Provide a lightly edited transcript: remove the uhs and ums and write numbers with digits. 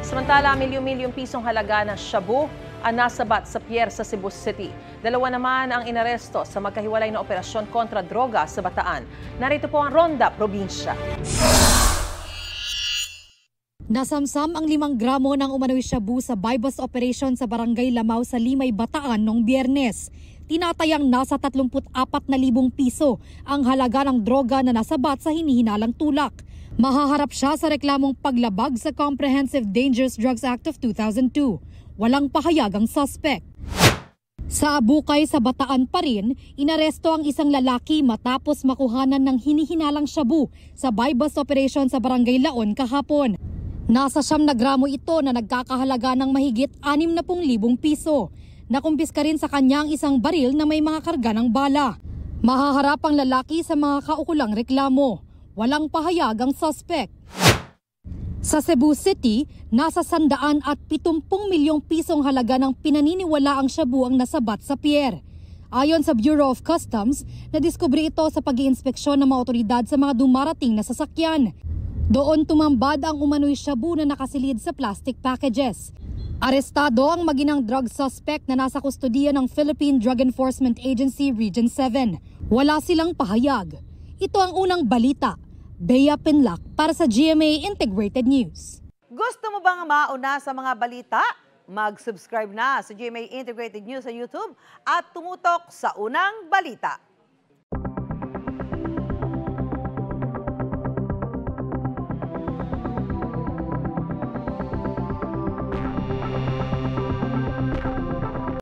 Samantala, milyon-milyong pisong halaga ng shabu ang nasabat sa piyer sa Cebu City. Dalawa naman ang inaresto sa magkahiwalay na operasyon kontra droga sa Bataan. Narito po ang Ronda Probinsya. Nasamsam ang 5 gramo ng umano'y shabu sa buy-bust operation sa Barangay Lamao sa Limay, Bataan noong Biyernes. Tinatayang nasa 34,000 piso ang halaga ng droga na nasabat sa hinihinalang tulak. Mahaharap siya sa reklamong paglabag sa Comprehensive Dangerous Drugs Act of 2002. Walang pahayag ang suspect. Sa Abukay sa Bataan pa rin, inaresto ang isang lalaki matapos makuhanan ng hinihinalang shabu sa buy-bust operation sa Barangay Laon kahapon. Nasa 9 na gramo ito na nagkakahalaga ng mahigit 60,000 piso. Nakumpiska rin sa kanya ang isang baril na may mga karga ng bala. Mahaharap ang lalaki sa mga kaukulang reklamo. Walang pahayag ang suspect. Sa Cebu City, nasa 170 milyong pisong halaga ng pinaniniwalaang shabu ang nasabat sa piyer. Ayon sa Bureau of Customs, nadiskubre ito sa pag-iinspeksyon ng mga otoridad sa mga dumarating na sasakyan. Doon tumambad ang umano'y shabu na nakasilid sa plastic packages. Arestado ang maginang drug suspect na nasa kustodiya ng Philippine Drug Enforcement Agency Region 7. Wala silang pahayag. Ito ang unang balita. Bea Pinlac para sa GMA Integrated News. Gusto mo bang mauna sa mga balita? Mag-subscribe na sa GMA Integrated News sa YouTube at tumutok sa unang balita.